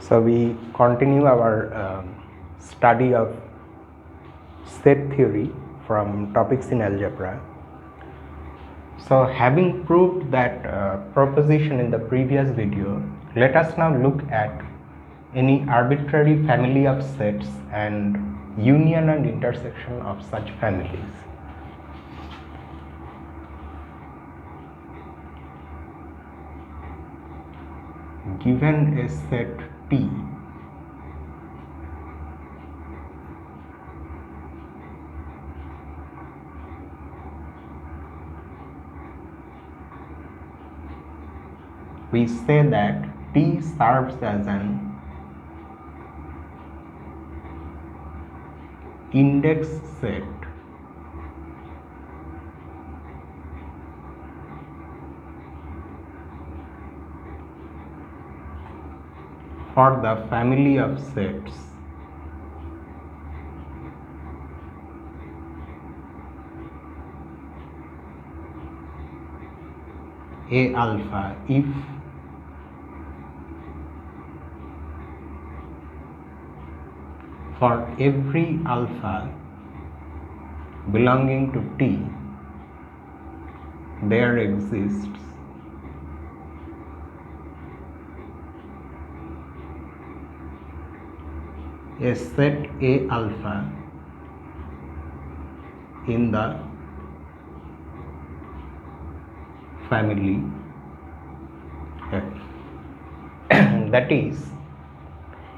So we continue our study of set theory from topics in algebra. So having proved that proposition in the previous video, let us now look at any arbitrary family of sets and union and intersection of such families. Given a set T, we say that T serves as an index set for the family of sets A alpha if for every alpha belonging to T there exists a set A alpha in the family F. That is,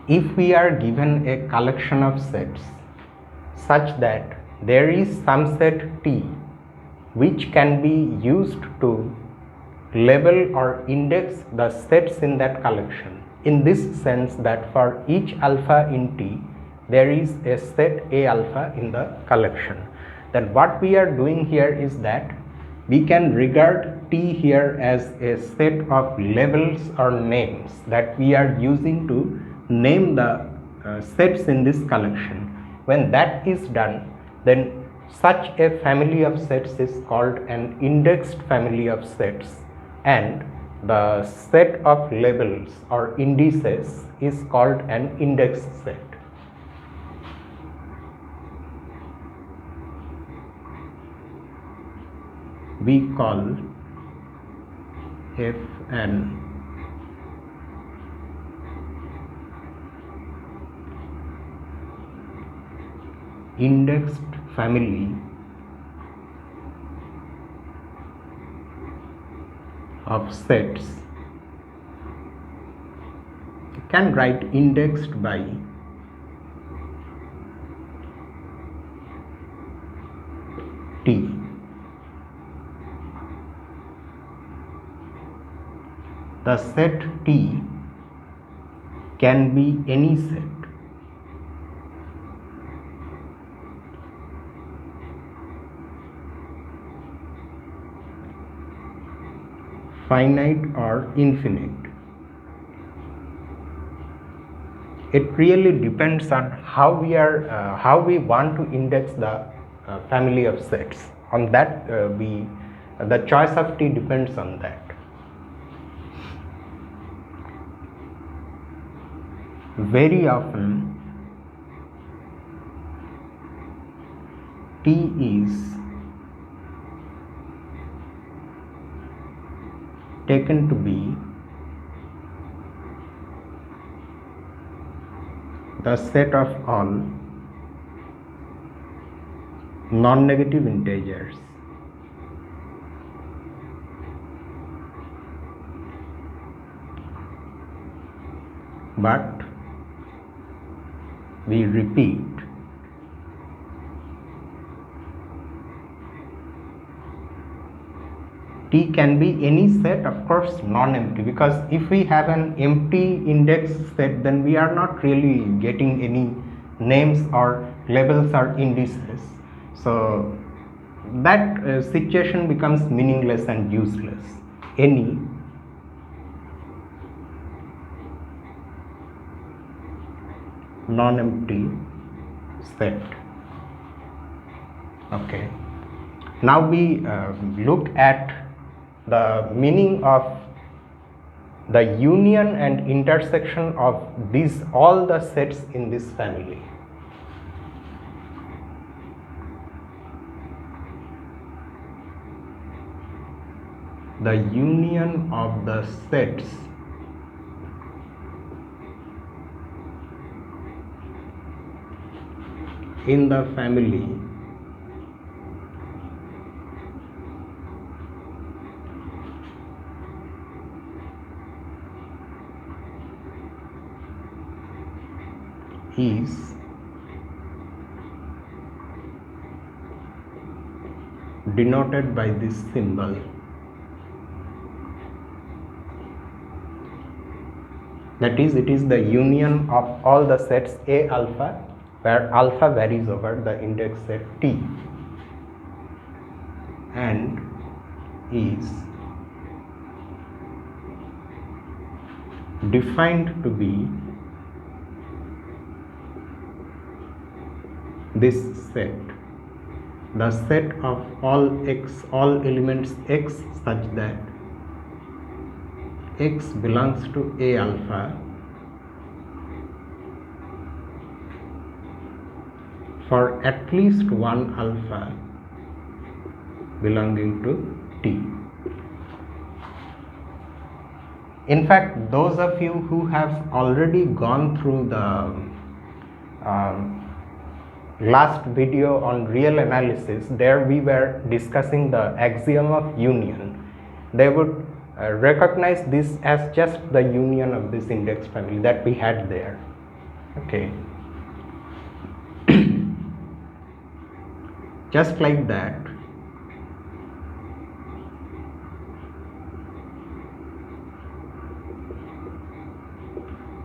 if we are given a collection of sets such that there is some set T which can be used to label or index the sets in that collection, in this sense that for each alpha in T there is a set A alpha in the collection, then what we are doing here is that we can regard T here as a set of labels or names that we are using to name the sets in this collection. When that is done, then such a family of sets is called an indexed family of sets, and the set of labels or indices is called an index set. We call F an indexed family of sets. You can write indexed by T. The set T can be any set. Finite or infinite. It really depends on how we want to index the family of sets. On that, the choice of T depends on that. Very often T is taken to be the set of all non-negative integers but we repeat T can be any set, of course non-empty, because if we have an empty index set then we are not really getting any names or labels or indices, so that situation becomes meaningless and useless. Any non-empty set. Okay, now we look at the meaning of the union and intersection of these all the sets in this family. The union of the sets in the family is denoted by this symbol. That is, it is the union of all the sets A alpha, where alpha varies over the index set T, and is defined to be this set, the set of all elements x such that x belongs to A alpha for at least one alpha belonging to T. In fact, those of you who have already gone through the last video on real analysis, there we were discussing the axiom of union. They would recognize this as just the union of this index family that we had there. Okay. Just like that,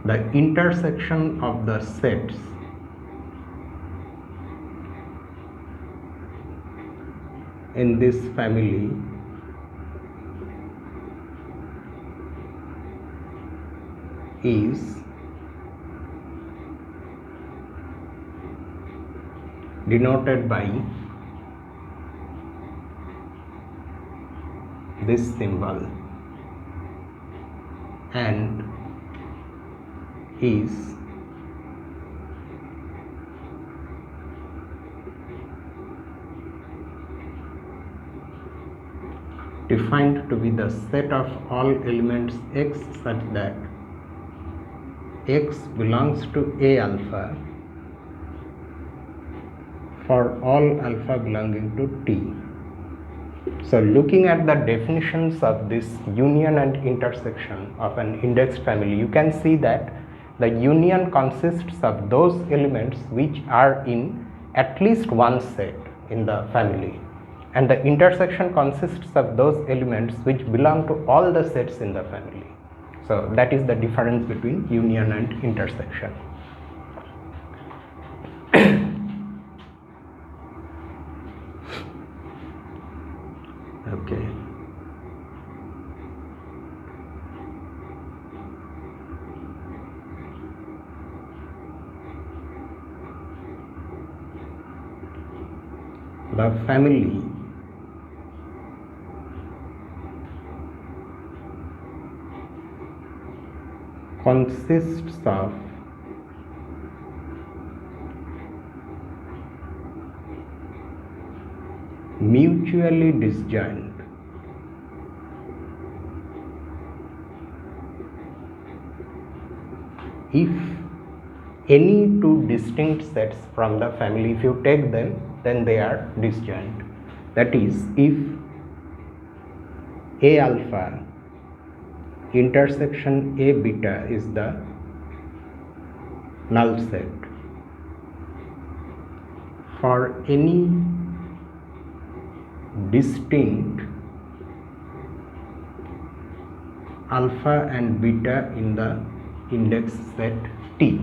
the intersection of the sets in this family is denoted by this symbol and is defined to be the set of all elements x such that x belongs to A alpha for all alpha belonging to T. So looking at the definitions of this union and intersection of an indexed family, you can see that the union consists of those elements which are in at least one set in the family, and the intersection consists of those elements which belong to all the sets in the family. So that is the difference between union and intersection. Okay. The family consists of mutually disjoint if any two distinct sets from the family, if you take them, then they are disjoint. That is, if A alpha intersection A beta is the null set for any distinct alpha and beta in the index set T.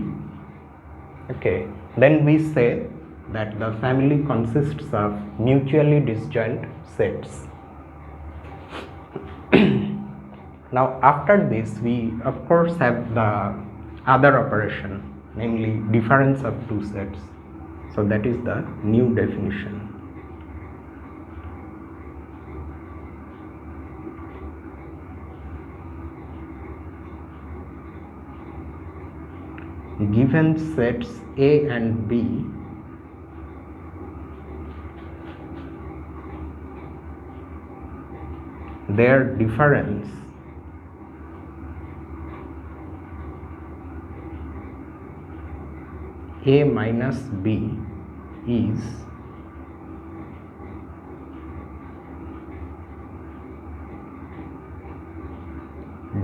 Okay, then we say that the family consists of mutually disjoint sets. Now after this, we of course have the other operation, namely difference of two sets. So that is the new definition. given sets A and B their difference A minus B is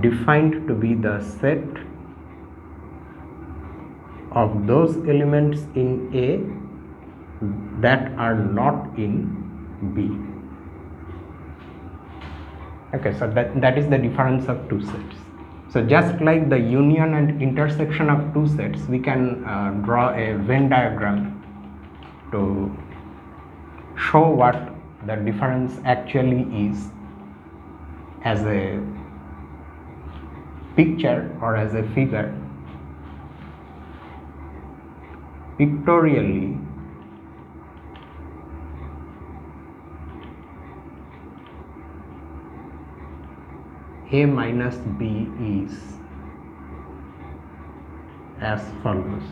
defined to be the set of those elements in A that are not in B. Okay, so that is the difference of two sets. So just like the union and intersection of two sets, we can draw a Venn diagram to show what the difference actually is as a picture or as a figure. Pictorially, A minus B is as follows.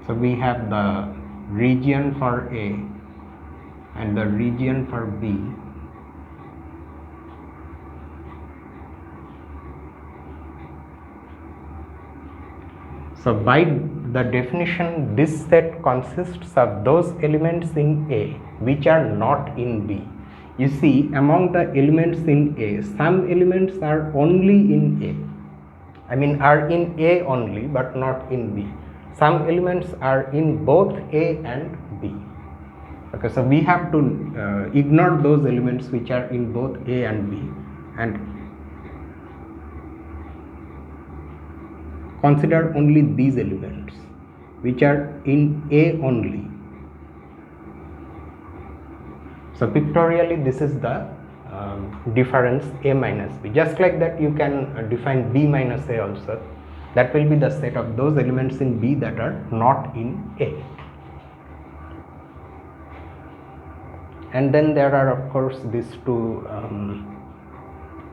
So we have the region for A and the region for B. So by the definition, this set consists of those elements in A which are not in B. You see, among the elements in A, some elements are only in A. I mean, are in A only but not in B. Some elements are in both A and B. Okay, so we have to ignore those elements which are in both A and B and consider only these elements which are in A only. So pictorially, this is the difference A minus B. Just like that, you can define B minus A also. That will be the set of those elements in B that are not in A. And then there are, of course, these two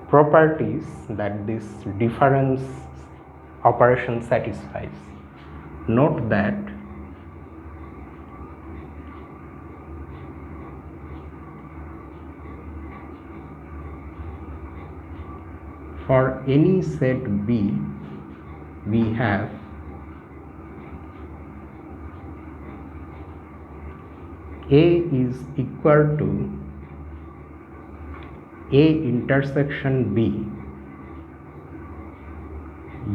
properties that this difference operation satisfies. Note that for any set B, we have A is equal to A intersection B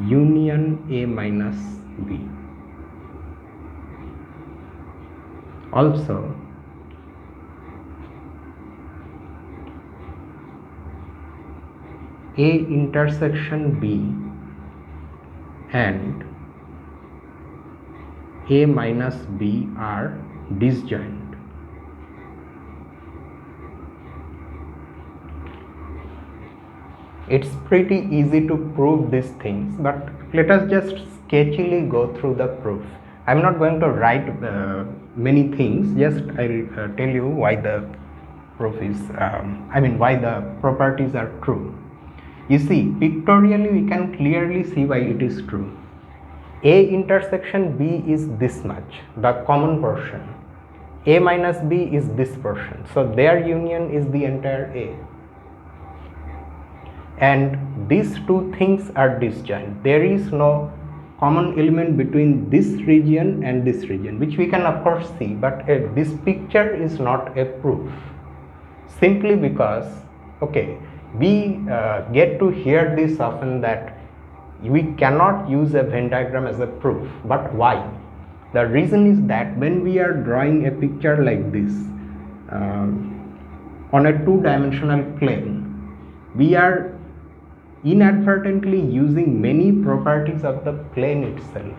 union A minus B. Also, A intersection B and A minus B are disjoint. It's pretty easy to prove these things, but let us just sketchily go through the proof. I'm not going to write many things, just I'll tell you why the proof is, why the properties are true. You see, pictorially we can clearly see why it is true. A intersection B is this much, the common portion. A minus B is this portion. So their union is the entire A. And these two things are disjoint. There is no common element between this region and this region, which we can of course see, but this picture is not a proof, simply because, okay, we get to hear this often that we cannot use a Venn diagram as a proof. But why? The reason is that when we are drawing a picture like this on a two-dimensional plane, we are inadvertently using many properties of the plane itself.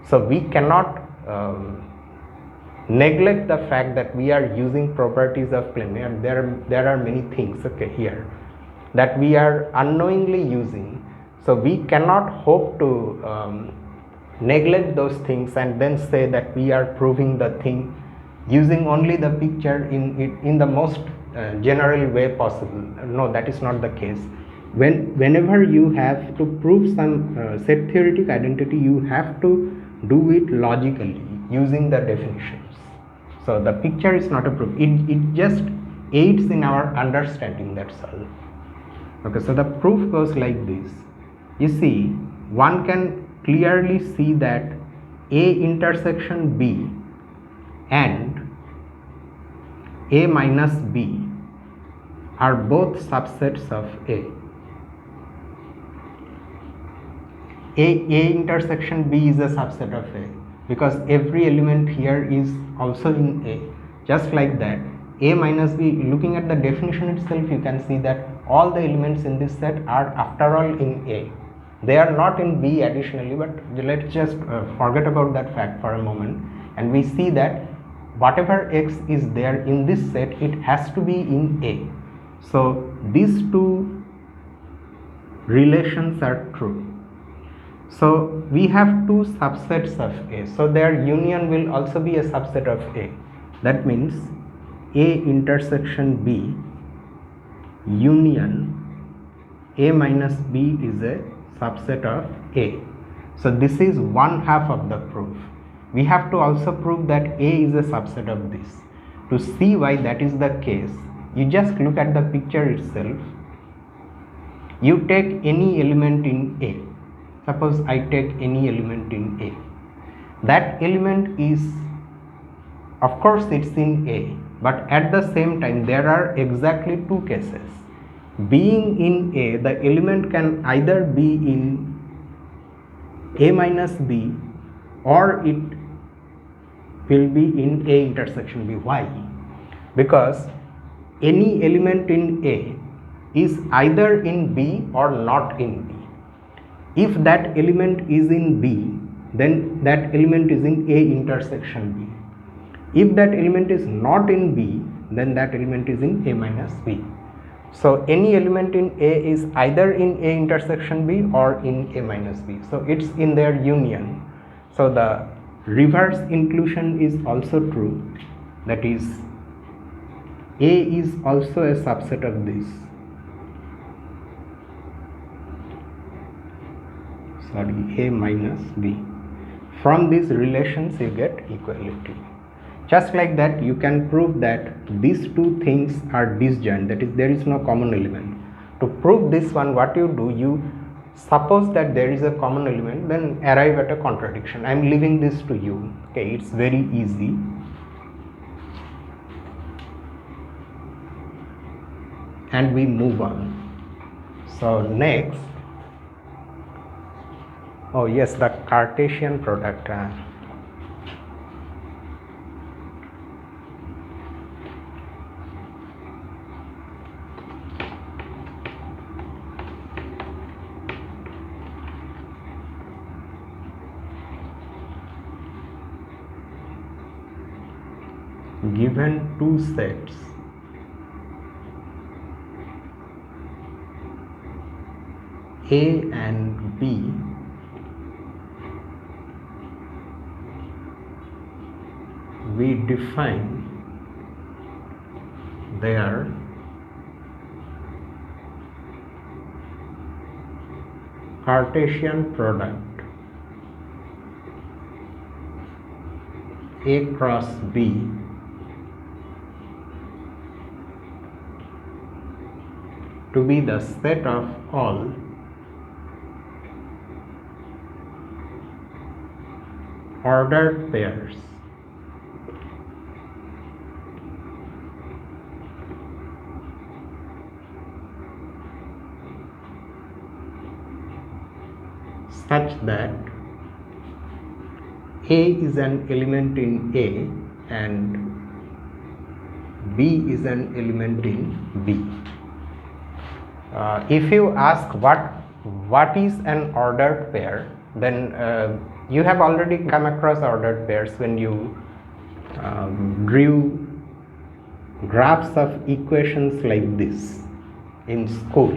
So we cannot neglect the fact that we are using properties of plane. There are many things, okay, here that we are unknowingly using. So we cannot hope to neglect those things and then say that we are proving the thing using only the picture in the most general way possible. No, that is not the case. whenever you have to prove some set theoretic identity, you have to do it logically using the definitions. So the picture is not a proof, it just aids in our understanding, that's all. Okay, so the proof goes like this. You see, one can clearly see that A intersection B and A minus B are both subsets of A. A intersection B is a subset of A because every element here is also in A. Just like that, A minus B, looking at the definition itself, you can see that all the elements in this set are after all in A. They are not in B additionally, but let's just forget about that fact for a moment, and we see that whatever X is there in this set, it has to be in A. So these two relations are true. So we have two subsets of A, so their union will also be a subset of A. That means A intersection B union A minus B is a subset of A. So this is one half of the proof. We have to also prove that A is a subset of this. To see why that is the case, you just look at the picture itself. You take any element in A. Suppose I take any element in A. That element is, of course it's in A, but at the same time there are exactly two cases. Being in A, the element can either be in A minus B or it will be in A intersection B. Why? Because any element in A is either in B or not in B. If that element is in B, then that element is in A intersection B. If that element is not in B, then that element is in A minus B. So any element in A is either in A intersection B or in A minus B. So it's in their union. So the reverse inclusion is also true. That is, A is also a subset of this. A minus B. From these relations you get equality. Just like that, you can prove that these two things are disjoint, that is, there is no common element. To prove this one, what you do, you suppose that there is a common element, then arrive at a contradiction. I am leaving this to you. Okay, it's very easy. And we move on. So next, oh yes, the Cartesian product. Given two sets, A and B, we define their Cartesian product A cross B to be the set of all ordered pairs such that A is an element in A and B is an element in B. If you ask what is an ordered pair, then you have already come across ordered pairs when you drew graphs of equations like this in school,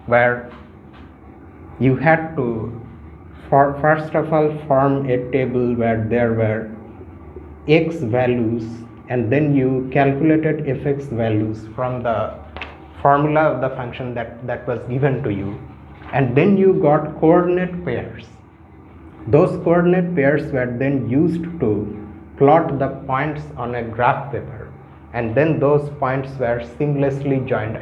where you had to first of all form a table where there were x values and then you calculated fx values from the formula of the function that was given to you, and then you got coordinate pairs. Those coordinate pairs were then used to plot the points on a graph paper, and then those points were seamlessly joined,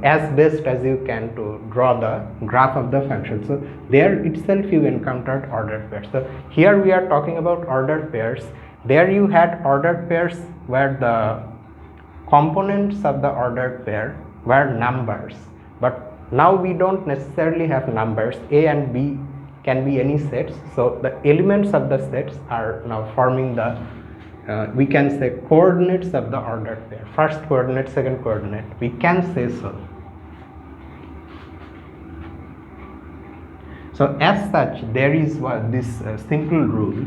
as best as you can, to draw the graph of the function. So there itself you encountered ordered pairs. So here we are talking about ordered pairs. There you had ordered pairs where the components of the ordered pair were numbers, but now we don't necessarily have numbers. A and B can be any sets, so the elements of the sets are now forming the we can say coordinates of the ordered pair, first coordinate, second coordinate, we can say so. So as such, there is this simple rule.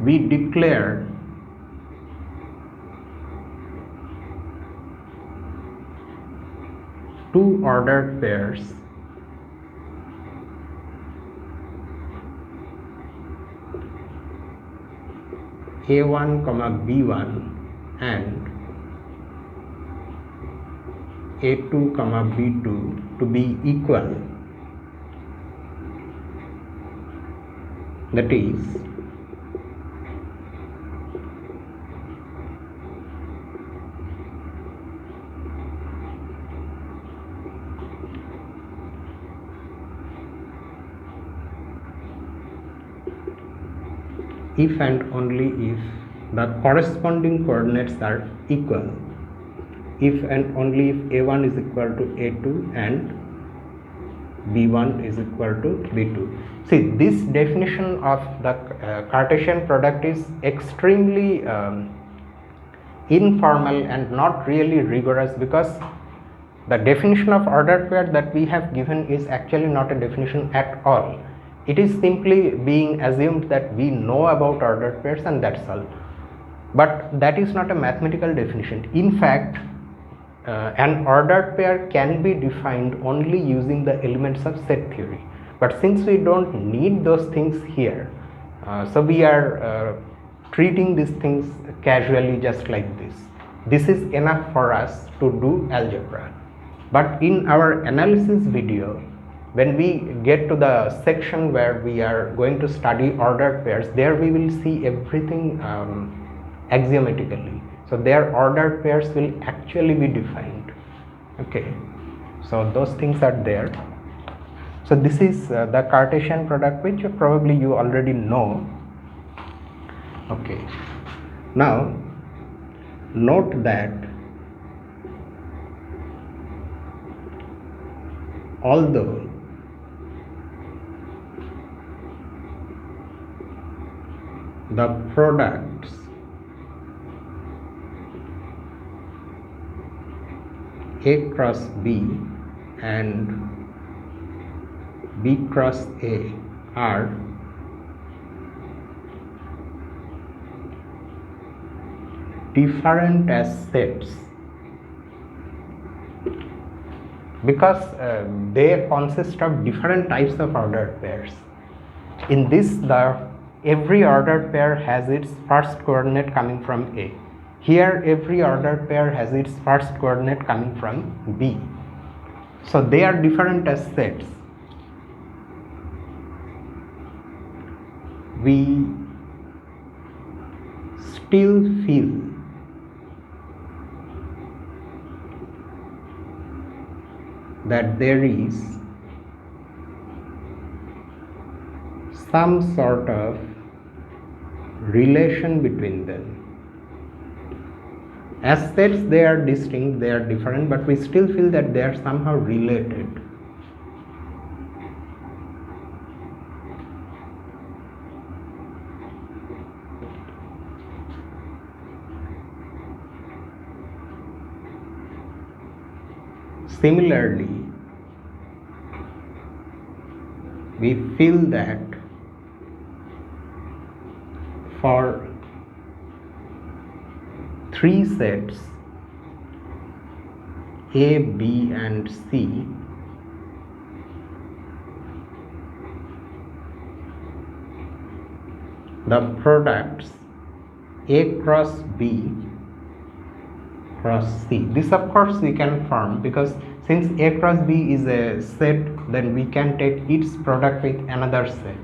We declare two ordered pairs A1, B1 and A2, B2 to be equal. That is, if and only if the corresponding coordinates are equal, if and only if A1 is equal to A2 and B1 is equal to B2. See, this definition of the Cartesian product is extremely informal and not really rigorous, because the definition of ordered pair that we have given is actually not a definition at all. It is simply being assumed that we know about ordered pairs and that's all. But that is not a mathematical definition. In fact, an ordered pair can be defined only using the elements of set theory. But since we don't need those things here, so we are treating these things casually, just like this. This is enough for us to do algebra. But in our analysis video, when we get to the section where we are going to study ordered pairs, there we will see everything axiomatically. So their ordered pairs will actually be defined. Okay, so those things are there. So this is the Cartesian product, which probably you already know. Okay, now note that although the products A cross B and B cross A are different as sets, because they consist of different types of ordered pairs. In this, every ordered pair has its first coordinate coming from A. Here every ordered pair has its first coordinate coming from B. So they are different as sets. We still feel that there is some sort of relation between them. As sets, they are distinct, they are different, but we still feel that they are somehow related. Similarly, we feel that for three sets A, B and C, the products A cross B cross C. This of course we can form, because since A cross B is a set, then we can take its product with another set.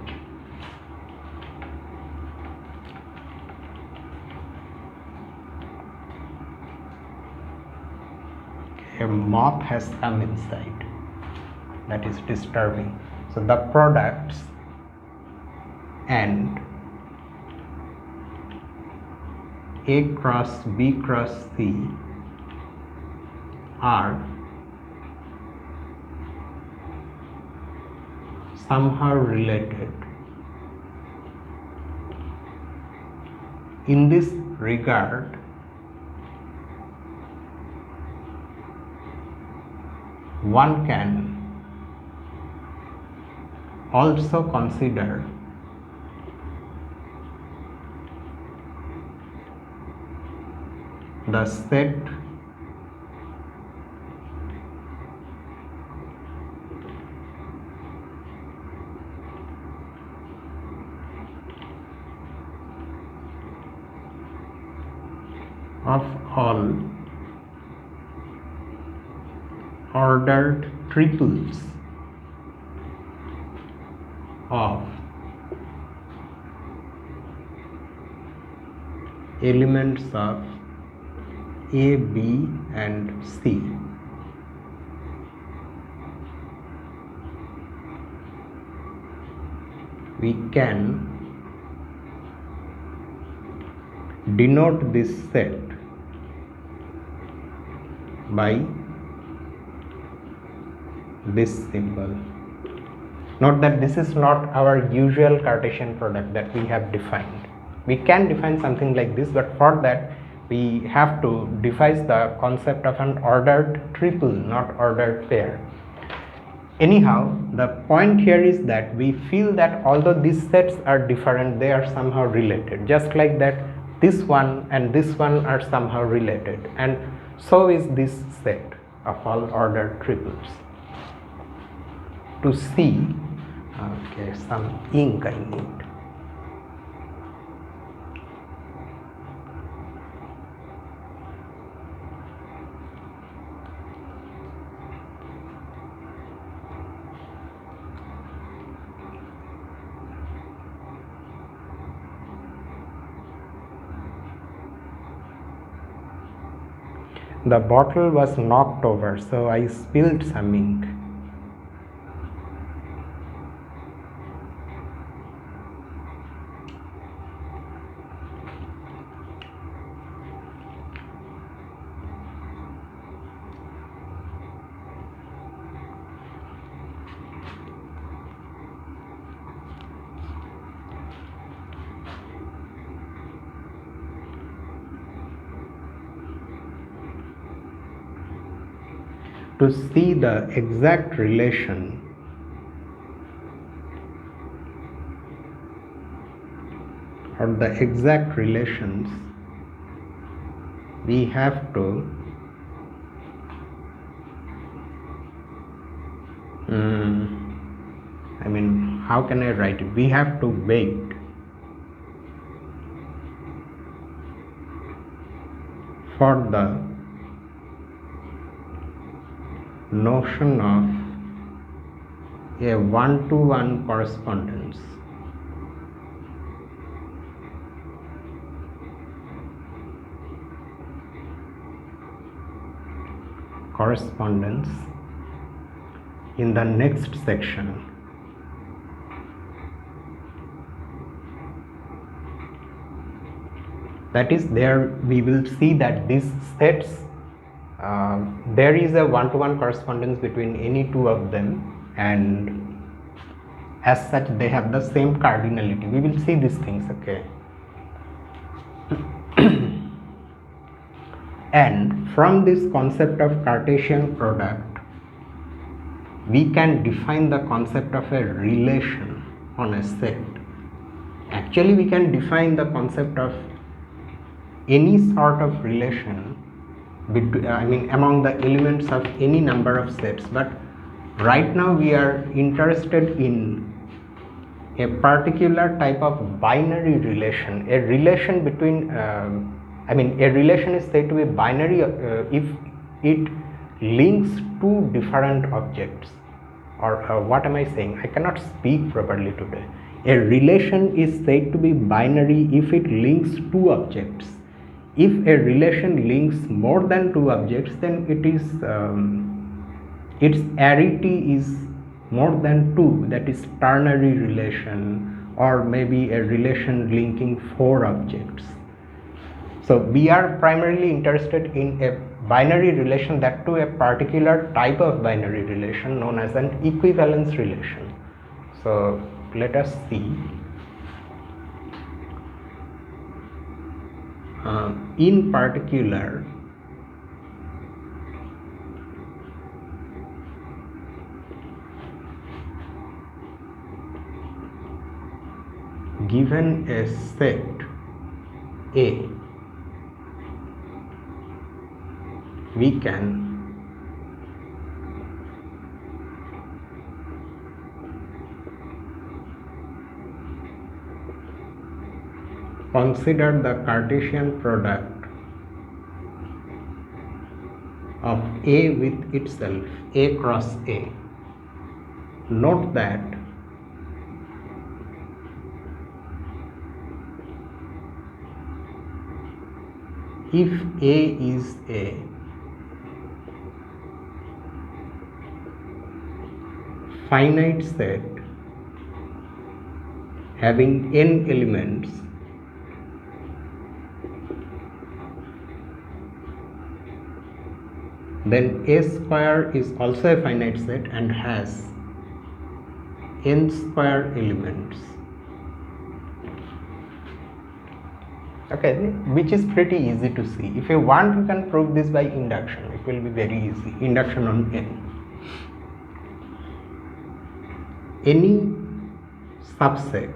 A moth has come inside. That is disturbing. So the products and A cross B cross C are somehow related. In this regard, one can also consider the set of all ordered triples of elements of A, B and C. We can denote this set by this symbol. Note that this is not our usual Cartesian product that we have defined. We can define something like this, but for that we have to devise the concept of an ordered triple, not ordered pair. Anyhow, the point here is that we feel that although these sets are different, they are somehow related. Just like that, this one and this one are somehow related, and so is this set of all ordered triples. To see, okay, some ink I need. The bottle was knocked over, so I spilled some ink. To see the exact relation or the exact relations, we have to how can I write it? We have to wait for the notion of a one-to-one correspondence. In the next section. That is, there we will see that these sets, there is a one-to-one correspondence between any two of them, and as such they have the same cardinality. We will see these things, okay. And from this concept of Cartesian product, we can define the concept of a relation on a set. Actually, we can define the concept of any sort of relation between, among the elements of any number of sets, but right now we are interested in a particular type of binary relation, a relation between I mean, a relation is said to be binary if it links two different objects. Or what am I saying? I cannot speak properly today. A relation is said to be binary if it links two objects. If a relation links more than two objects, then it is its arity is more than two, that is ternary relation, or maybe a relation linking four objects. So we are primarily interested in a binary relation, that to a particular type of binary relation known as an equivalence relation. So let us see. In particular, given a set A, we can consider the Cartesian product of A with itself, A cross A. Note that if A is a finite set having n elements, then A square is also a finite set and has n square elements. Okay, which is pretty easy to see. If you want, you can prove this by induction. It will be very easy. Induction on n. Any subset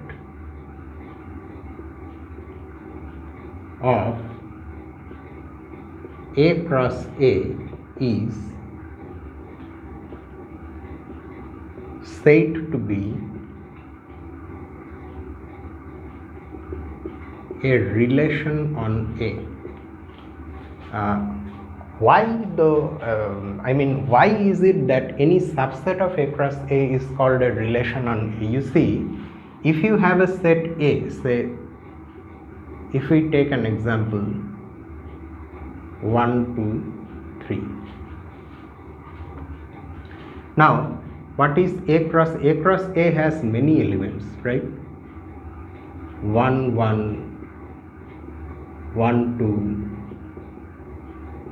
of A cross A is said to be a relation on A. Why why is it that any subset of A cross A is called a relation on A? You see, if you have a set A, say, if we take an example 1, 2, 3. Now, what is A cross A? A cross A has many elements, right? 1, 1, 1, 2,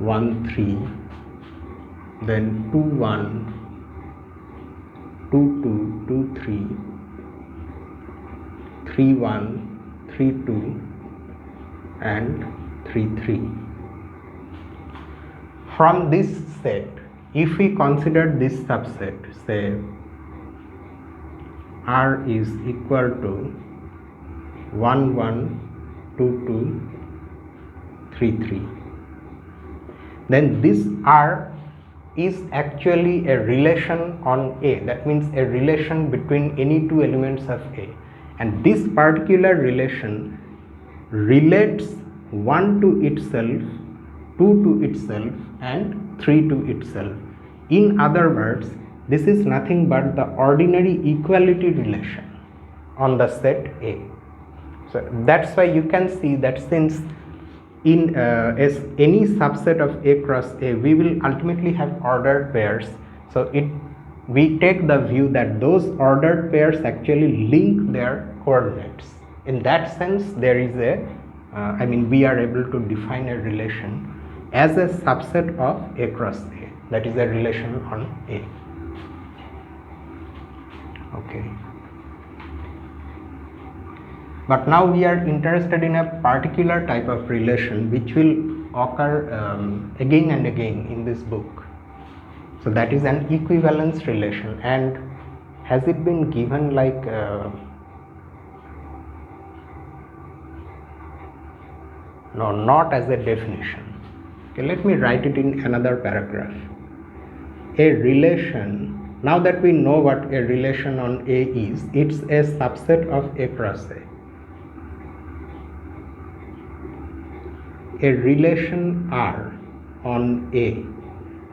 1, 3, then 2, 1, 2, 2, 2, 3, 3, 1, 3, 2, and 3, 3. From this set, if we consider this subset, say R is equal to 1, 1, 2, 2, 3, 3, then this R is actually a relation on A. That means a relation between any two elements of A, and this particular relation relates 1 to itself, 2 to itself, and 3 to itself. In other words, this is nothing but the ordinary equality relation on the set A. So that's why you can see that since in as any subset of A cross A, we will ultimately have ordered pairs. So we take the view that those ordered pairs actually link their coordinates. In that sense, there is a we are able to define a relation as a subset of A cross A, that is a relation on A. Okay. But now we are interested in a particular type of relation which will occur again and again in this book. So that is an equivalence relation. And has it been given like no, not as a definition. Okay, let me write it in another paragraph. A relation, now that we know what a relation on A is, it's a subset of A cross A. a relation R on A.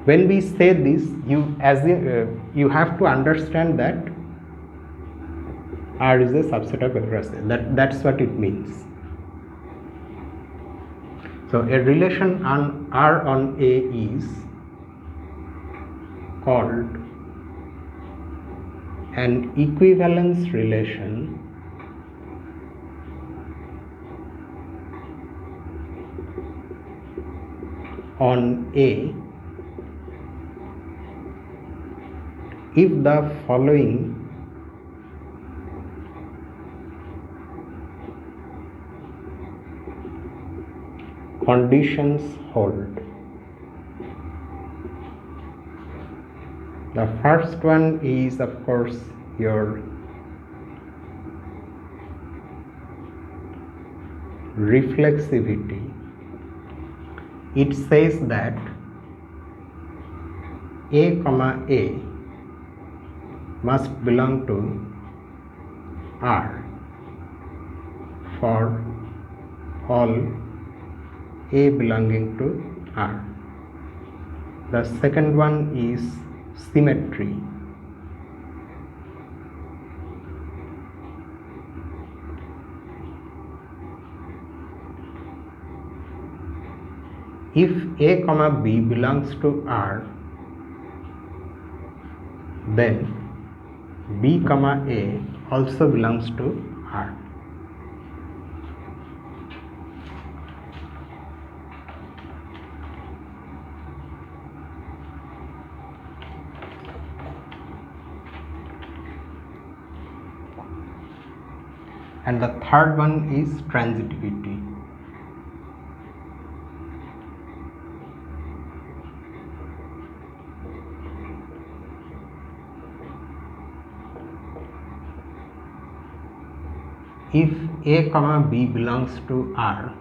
When we say this, you have to understand that R is a subset of vector space. That's what it means. So a relation on R on A is called an equivalence relation on A if the following conditions hold. The first one is, of course, your reflexivity. It says that A comma A must belong to R for all A belonging to R. The second one is symmetry. If A comma B belongs to R, then B comma A also belongs to R. And the third one is transitivity. If A comma B belongs to R,